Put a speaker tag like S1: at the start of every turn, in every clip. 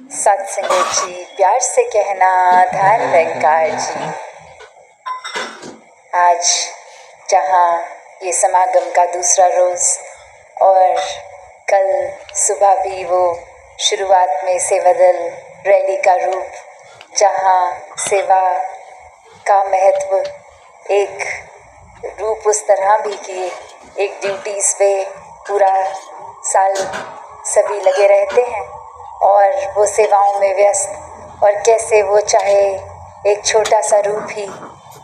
S1: सत्संगत जी, प्यार से कहना धन निरंकार जी। आज जहाँ ये समागम का दूसरा रोज़ और कल सुबह भी वो शुरुआत में सेवादल रैली का रूप, जहाँ सेवा का महत्व एक रूप उस तरह भी कि एक ड्यूटीज़ पे पूरा साल सभी लगे रहते हैं और वो सेवाओं में व्यस्त, और कैसे वो चाहे एक छोटा सा रूप ही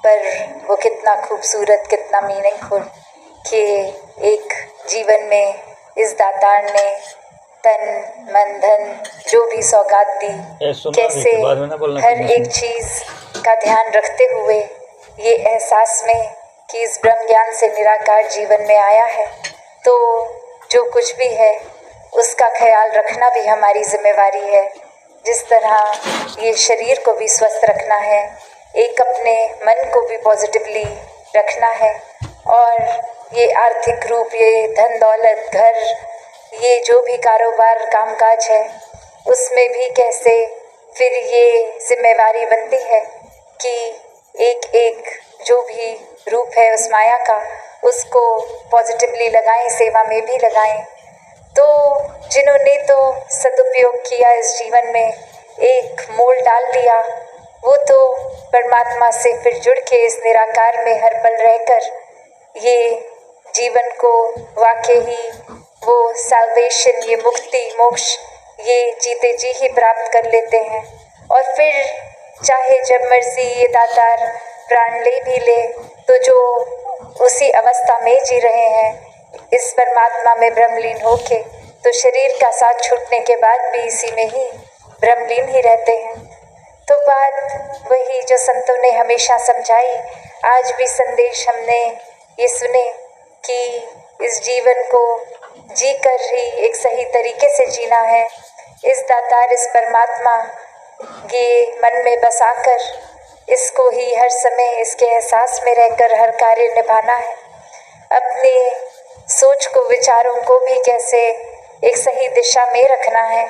S1: पर वो कितना खूबसूरत, कितना मीनिंगफुल कि एक जीवन में इस दातार ने तन मन धन जो भी सौगात दी, कैसे हर एक चीज़ का ध्यान रखते हुए ये एहसास में कि इस ब्रह्म ज्ञान से निराकार जीवन में आया है, तो जो कुछ भी है उसका ख्याल रखना भी हमारी जिम्मेवारी है। जिस तरह ये शरीर को भी स्वस्थ रखना है, एक अपने मन को भी पॉजिटिवली रखना है, और ये आर्थिक रूप, ये धन दौलत, घर, ये जो भी कारोबार कामकाज है उसमें भी कैसे फिर ये जिम्मेवारी बनती है कि एक एक जो भी रूप है उस माया का, उसको पॉजिटिवली लगाएं, सेवा में भी लगाएं। तो जिन्होंने तो सदुपयोग किया इस जीवन में, एक मोल डाल दिया, वो तो परमात्मा से फिर जुड़ के इस निराकार में हर पल रहकर ये जीवन को वाकई ही वो सैल्वेशन, ये मुक्ति, मोक्ष, ये जीते जी ही प्राप्त कर लेते हैं। और फिर चाहे जब मर्जी ये दातार प्राण ले भी ले, तो जो उसी अवस्था में जी रहे हैं इस परमात्मा में ब्रह्मलीन होके, तो शरीर का साथ छूटने के बाद भी इसी में ही ब्रह्मलीन ही रहते हैं। तो बात वही जो संतों ने हमेशा समझाई, आज भी संदेश हमने ये सुने कि इस जीवन को जी कर ही एक सही तरीके से जीना है। इस दातार, इस परमात्मा ये मन में बसाकर इसको ही हर समय इसके एहसास में रहकर हर कार्य निभाना है। अपने सोच को, विचारों को भी कैसे एक सही दिशा में रखना है,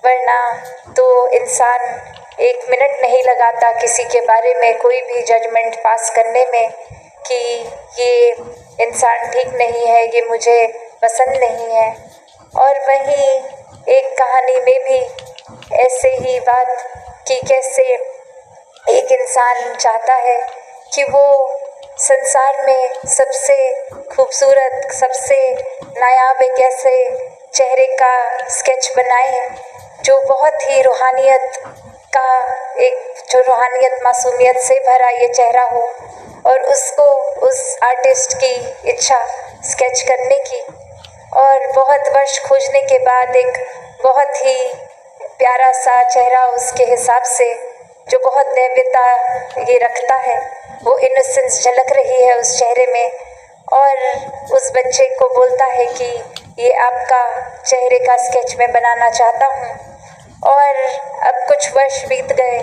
S1: वरना तो इंसान एक मिनट नहीं लगाता किसी के बारे में कोई भी जजमेंट पास करने में कि ये इंसान ठीक नहीं है, ये मुझे पसंद नहीं है। और वहीं एक कहानी में भी ऐसे ही बात कि कैसे एक इंसान चाहता है कि वो संसार में सबसे खूबसूरत, सबसे नायाब एक ऐसे चेहरे का स्केच बनाए जो बहुत ही रूहानियत का, एक जो रूहानियत, मासूमियत से भरा ये चेहरा हो, और उसको उस आर्टिस्ट की इच्छा स्केच करने की, और बहुत वर्ष खोजने के बाद एक बहुत ही प्यारा सा चेहरा उसके हिसाब से, जो बहुत दैव्यता ये रखता है, वो इनोसेंस झलक रही है उस चेहरे में, और उस बच्चे को बोलता है कि ये आपका चेहरे का स्केच मैं बनाना चाहता हूँ। और अब कुछ वर्ष बीत गए,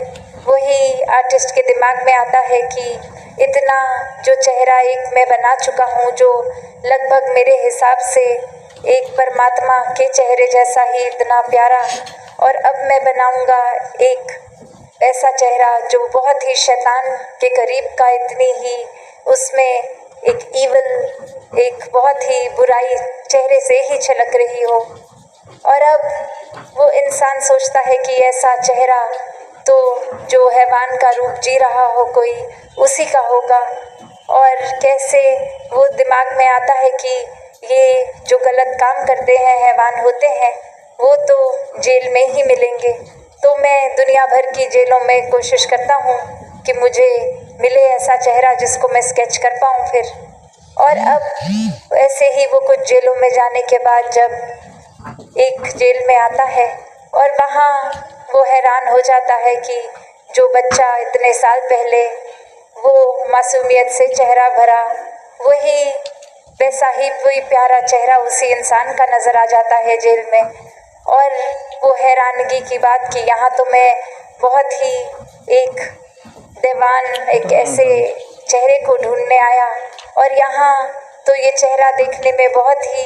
S1: वही आर्टिस्ट के दिमाग में आता है कि इतना जो चेहरा एक मैं बना चुका हूँ, जो लगभग मेरे हिसाब से एक परमात्मा के चेहरे जैसा ही इतना प्यारा, और अब मैं बनाऊँगा एक ऐसा चेहरा जो बहुत ही शैतान के करीब का, इतनी ही उसमें एक ईवल, एक बहुत ही बुराई चेहरे से ही छलक रही हो। और अब वो इंसान सोचता है कि ऐसा चेहरा तो जो हैवान का रूप जी रहा हो कोई, उसी का होगा। और कैसे वो दिमाग में आता है कि ये जो गलत काम करते हैं, हैवान होते हैं, वो तो जेल में ही मिलेंगे। तो मैं दुनिया भर की जेलों में कोशिश करता हूँ कि मुझे मिले ऐसा चेहरा जिसको मैं स्केच कर पाऊँ फिर। और अब ऐसे ही वो कुछ जेलों में जाने के बाद जब एक जेल में आता है, और वहाँ वो हैरान हो जाता है कि जो बच्चा इतने साल पहले वो मासूमियत से चेहरा भरा, वही वैसा ही वही प्यारा चेहरा उसी इंसान का नज़र आ जाता है जेल में। और वो हैरानगी की बात कि यहाँ तो मैं बहुत ही एक दीवान, एक ऐसे चेहरे को ढूंढने आया, और यहाँ तो ये चेहरा देखने में बहुत ही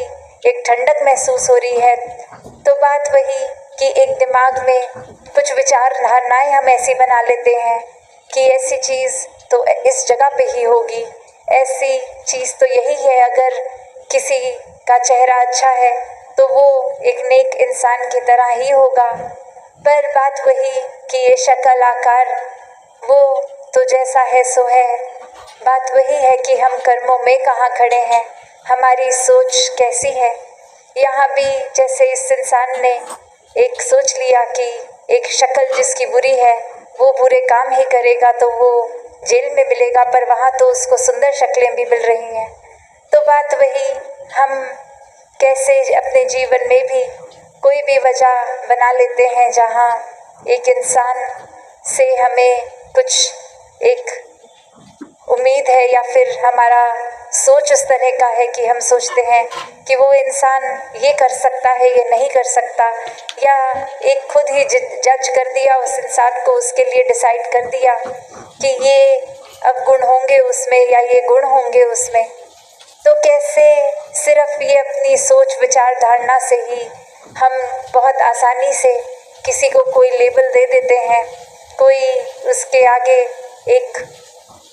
S1: एक ठंडक महसूस हो रही है। तो बात वही कि एक दिमाग में कुछ विचार धारणाएं हम ऐसी बना लेते हैं कि ऐसी चीज़ तो इस जगह पे ही होगी, ऐसी चीज़ तो यही है, अगर किसी का चेहरा अच्छा है तो वो एक नेक इंसान की तरह ही होगा। पर बात वही कि ये शक्ल आकार वो तो जैसा है सो है। बात वही है कि हम कर्मों में कहाँ खड़े हैं, हमारी सोच कैसी है। यहाँ भी जैसे इस इंसान ने एक सोच लिया कि एक शक्ल जिसकी बुरी है वो बुरे काम ही करेगा तो वो जेल में मिलेगा, पर वहाँ तो उसको सुंदर शक्लें भी मिल रही हैं। तो बात वही, हम कैसे अपने जीवन में भी कोई भी वजह बना लेते हैं जहाँ एक इंसान से हमें कुछ एक उम्मीद है, या फिर हमारा सोच उस तरह का है कि हम सोचते हैं कि वो इंसान ये कर सकता है, ये नहीं कर सकता, या एक खुद ही जज कर दिया उस इंसान को, उसके लिए डिसाइड कर दिया कि ये अब गुण होंगे उसमें या ये गुण होंगे उसमें। तो कैसे सिर्फ ये अपनी सोच विचार धारणा से ही हम बहुत आसानी से किसी को कोई लेबल दे देते हैं, कोई उसके आगे एक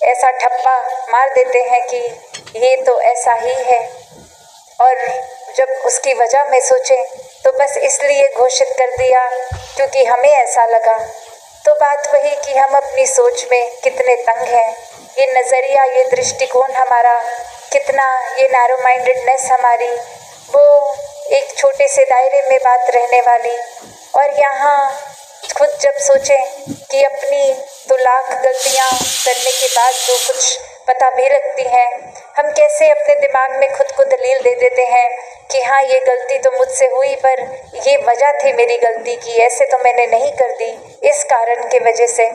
S1: ऐसा ठप्पा मार देते हैं कि ये तो ऐसा ही है, और जब उसकी वजह में सोचें तो बस इसलिए घोषित कर दिया क्योंकि हमें ऐसा लगा। तो बात वही कि हम अपनी सोच में कितने तंग हैं, ये नज़रिया, ये दृष्टिकोण हमारा कितना, ये नैरो माइंडेडनेस हमारी, वो एक छोटे से दायरे में बात रहने वाली। और यहाँ खुद जब सोचें कि अपनी तो लाख गलतियाँ करने के बाद जो कुछ पता भी लगती हैं, हम कैसे अपने दिमाग में खुद को दलील दे देते हैं कि हाँ ये गलती तो मुझसे हुई, पर ये वजह थी मेरी गलती की, ऐसे तो मैंने नहीं कर दी इस कारण के वजह से।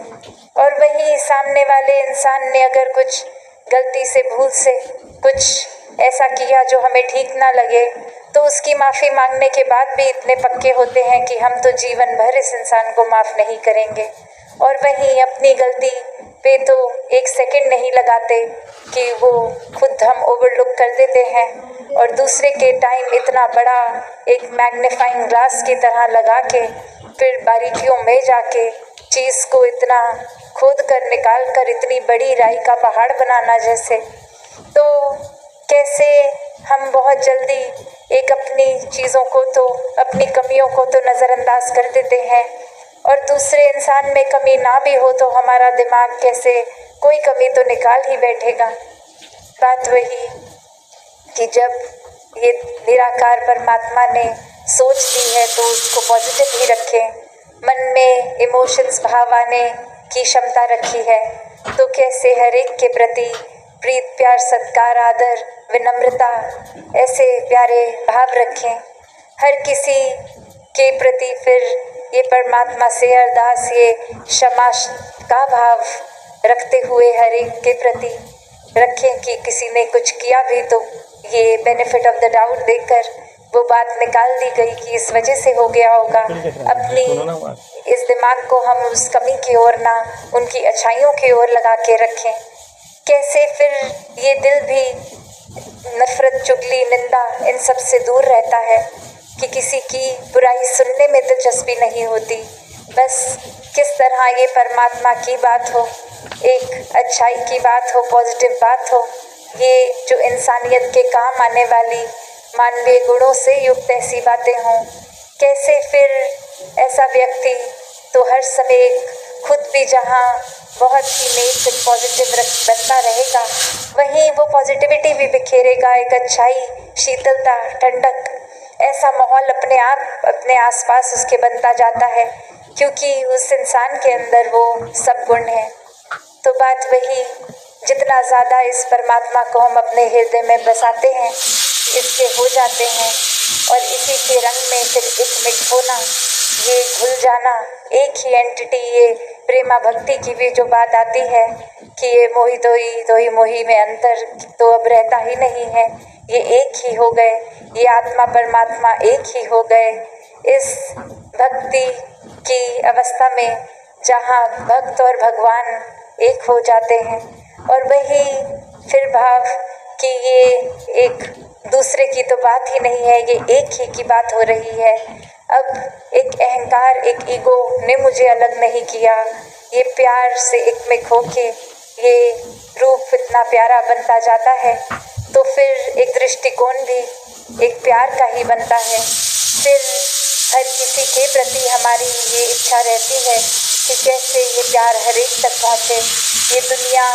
S1: और वहीं सामने वाले इंसान ने अगर कुछ गलती से भूल से कुछ ऐसा किया जो हमें ठीक ना लगे, तो उसकी माफ़ी मांगने के बाद भी इतने पक्के होते हैं कि हम तो जीवन भर इस इंसान को माफ़ नहीं करेंगे। और वहीं अपनी गलती पे तो एक सेकंड नहीं लगाते कि वो खुद हम ओवरलुक कर देते हैं, और दूसरे के टाइम इतना बड़ा एक मैग्नीफाइंग ग्लास की तरह लगा के फिर बारीकियों में जाके चीज़ को इतना खोद कर निकाल कर इतनी बड़ी राई का पहाड़ बनाना जैसे। तो कैसे हम बहुत जल्दी एक अपनी चीज़ों को तो, अपनी कमियों को तो नज़रअंदाज कर देते हैं, और दूसरे इंसान में कमी ना भी हो तो हमारा दिमाग कैसे कोई कमी तो निकाल ही बैठेगा। बात वही कि जब ये निराकार परमात्मा ने सोच दी है तो उसको पॉजिटिव ही रखें, मन में इमोशंस भाव आने की क्षमता रखी है, तो कैसे हर एक के प्रति प्रीत प्यार सत्कार आदर विनम्रता ऐसे प्यारे भाव रखें, हर किसी के प्रति फिर ये परमात्मा से अरदास, ये क्षमा का भाव रखते हुए हर एक के प्रति रखें कि किसी ने कुछ किया भी तो ये बेनिफिट ऑफ द डाउट देकर वो बात निकाल दी गई कि इस वजह से हो गया होगा। अपनी इस दिमाग को हम उस कमी की ओर ना उनकी अच्छाइयों की ओर लगा के रखें। कैसे फिर ये दिल भी नफरत चुगली निंदा इन सब से दूर रहता है कि किसी की बुराई सुनने में दिलचस्पी नहीं होती, बस किस तरह ये परमात्मा की बात हो, एक अच्छाई की बात हो, पॉजिटिव बात हो, ये जो इंसानियत के काम आने वाली मानवीय गुणों से युक्त ऐसी बातें हों। कैसे फिर ऐसा व्यक्ति तो हर समय खुद भी जहाँ बहुत ही नेक पॉजिटिव बनता रहेगा, वहीं वो पॉजिटिविटी भी बिखेरेगा, एक अच्छाई शीतलता ठंडक ऐसा माहौल अपने आप अपने आसपास उसके बनता जाता है, क्योंकि उस इंसान के अंदर वो सब गुण हैं। तो बात वही, जितना ज़्यादा इस परमात्मा को हम अपने हृदय में बसाते हैं, इसके हो जाते हैं, और इसी के रंग में फिर एक होना, ये घुल जाना, एक ही एंटिटी, ये प्रेमा भक्ति की भी जो बात आती है कि ये मोही तो ही मोही में अंतर तो अब रहता ही नहीं है, ये एक ही हो गए, ये आत्मा परमात्मा एक ही हो गए। इस भक्ति की अवस्था में जहाँ भक्त और भगवान एक हो जाते हैं, और वही फिर भाव कि ये एक दूसरे की तो बात ही नहीं है, ये एक ही की बात हो रही है, अब एक अहंकार, एक ईगो ने मुझे अलग नहीं किया। ये प्यार से एक में खो के ये रूप इतना प्यारा बनता जाता है, तो फिर एक दृष्टिकोण भी एक प्यार का ही बनता है। फिर हर किसी के प्रति हमारी ये इच्छा रहती है कि कैसे ये प्यार हर एक तक पहुँचे, ये दुनिया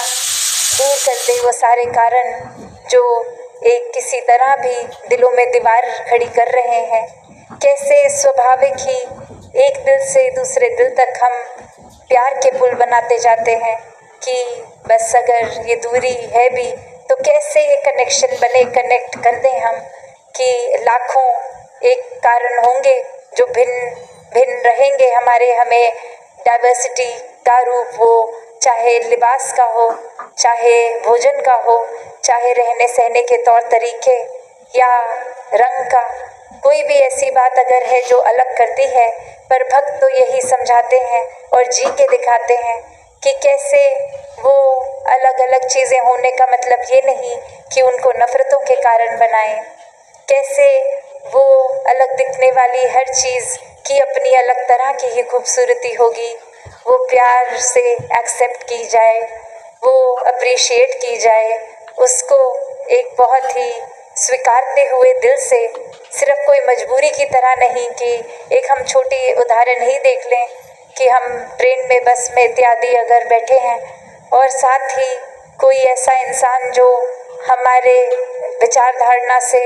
S1: दूर कर दे वो सारे कारण जो एक किसी तरह भी दिलों में दीवार खड़ी कर रहे हैं। कैसे स्वाभाविक ही एक दिल से दूसरे दिल तक हम प्यार के पुल बनाते जाते हैं कि बस अगर ये दूरी है भी तो कैसे ये कनेक्शन बने, कनेक्ट कर दें हम कि लाखों एक कारण होंगे जो भिन्न भिन्न रहेंगे हमारे, हमें डाइवर्सिटी का रूप हो, चाहे लिबास का हो, चाहे भोजन का हो, चाहे रहने सहने के तौर तरीके या रंग का, कोई भी ऐसी बात अगर है जो अलग करती है, पर भक्त तो यही समझाते हैं और जी के दिखाते हैं कि कैसे वो अलग अलग चीज़ें होने का मतलब ये नहीं कि उनको नफ़रतों के कारण बनाएं। कैसे वो अलग दिखने वाली हर चीज़ की अपनी अलग तरह की ही खूबसूरती होगी, वो प्यार से एक्सेप्ट की जाए, वो अप्रिशिएट की जाए, उसको एक बहुत ही स्वीकारते हुए दिल से, सिर्फ कोई मजबूरी की तरह नहीं कि एक हम छोटी उदाहरण ही देख लें कि हम ट्रेन में, बस में इत्यादि अगर बैठे हैं और साथ ही कोई ऐसा इंसान जो हमारे विचारधारणा से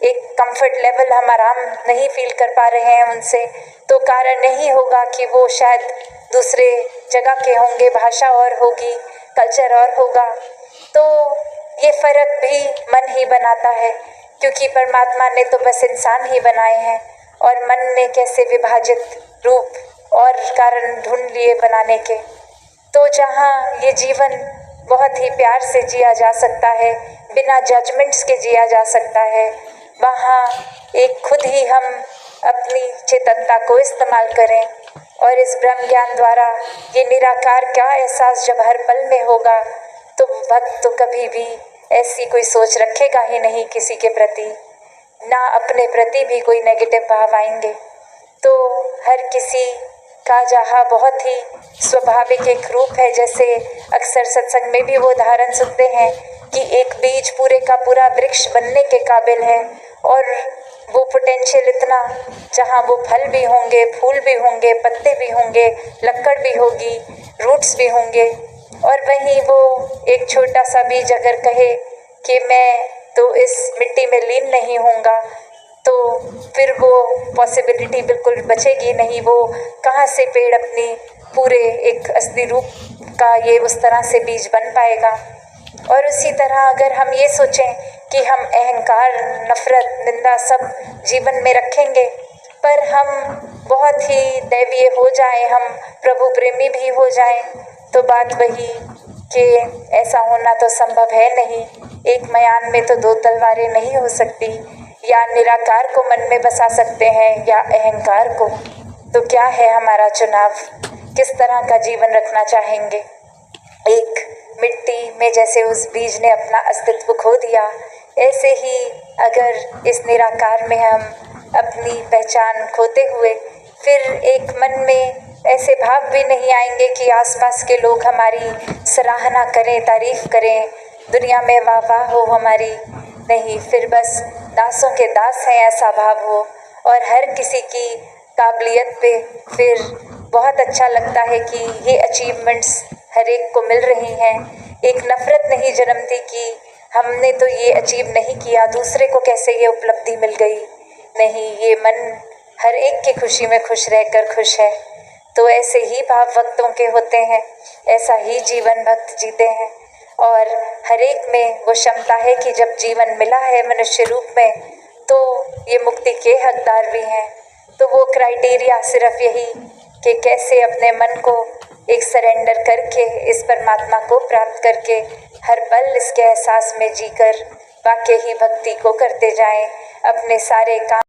S1: एक कंफर्ट लेवल हम आराम नहीं फील कर पा रहे हैं उनसे, तो कारण नहीं होगा कि वो शायद दूसरे जगह के होंगे, भाषा और होगी, कल्चर और होगा। तो ये फ़र्क भी मन ही बनाता है, क्योंकि परमात्मा ने तो बस इंसान ही बनाए हैं और मन ने कैसे विभाजित रूप और कारण ढूंढ लिए बनाने के। तो जहाँ ये जीवन बहुत ही प्यार से जिया जा सकता है, बिना जजमेंट्स के जिया जा सकता है, वहाँ एक खुद ही हम अपनी चेतनता को इस्तेमाल करें और इस ब्रह्म ज्ञान द्वारा ये निराकार का एहसास जब हर पल में होगा, तो भक्त तो कभी भी ऐसी कोई सोच रखेगा ही नहीं किसी के प्रति, ना अपने प्रति भी कोई नेगेटिव भाव आएंगे। तो हर किसी का जहाँ बहुत ही स्वाभाविक एक रूप है, जैसे अक्सर सत्संग में भी वो उदाहरण सुनते हैं कि एक बीज पूरे का पूरा वृक्ष बनने के काबिल है और वो पोटेंशियल इतना, जहाँ वो फल भी होंगे, फूल भी होंगे, पत्ते भी होंगे, लकड़ भी होगी, रूट्स भी होंगे, और वहीं वो एक छोटा सा बीज अगर कहे कि मैं तो इस मिट्टी में लीन नहीं होऊंगा, तो फिर वो पॉसिबिलिटी बिल्कुल बचेगी नहीं। वो कहाँ से पेड़ अपनी पूरे एक असली रूप का ये उस तरह से बीज बन पाएगा। और उसी तरह अगर हम ये सोचें कि हम अहंकार, नफ़रत, निंदा सब जीवन में रखेंगे, पर हम बहुत ही दैवीय हो जाएं, हम प्रभु प्रेमी भी हो जाएं, तो बात वही कि ऐसा होना तो संभव है नहीं। एक मयान में तो दो तलवारें नहीं हो सकती, या निराकार को मन में बसा सकते हैं या अहंकार को। तो क्या है हमारा चुनाव, किस तरह का जीवन रखना चाहेंगे। एक मिट्टी में जैसे उस बीज ने अपना अस्तित्व खो दिया, ऐसे ही अगर इस निराकार में हम अपनी पहचान खोते हुए, फिर एक मन में ऐसे भाव भी नहीं आएंगे कि आसपास के लोग हमारी सराहना करें, तारीफ करें, दुनिया में वाह वाह हो हमारी। नहीं, फिर बस दासों के दास हैं ऐसा भाव हो, और हर किसी की काबिलियत पे फिर बहुत अच्छा लगता है कि ये अचीवमेंट्स हर एक को मिल रही हैं। एक नफ़रत नहीं जन्मती कि हमने तो ये अचीव नहीं किया, दूसरे को कैसे ये उपलब्धि मिल गई। नहीं, ये मन हर एक की खुशी में खुश रहकर खुश है। तो ऐसे ही भाव भक्तों के होते हैं, ऐसा ही जीवन भक्त जीते हैं, और हर एक में वो क्षमता है कि जब जीवन मिला है मनुष्य रूप में, तो ये मुक्ति के हकदार भी हैं। तो वो क्राइटेरिया सिर्फ यही कि कैसे अपने मन को एक सरेंडर करके इस परमात्मा को प्राप्त करके हर पल इसके एहसास में जीकर वाकई ही भक्ति को करते जाएं, अपने सारे काम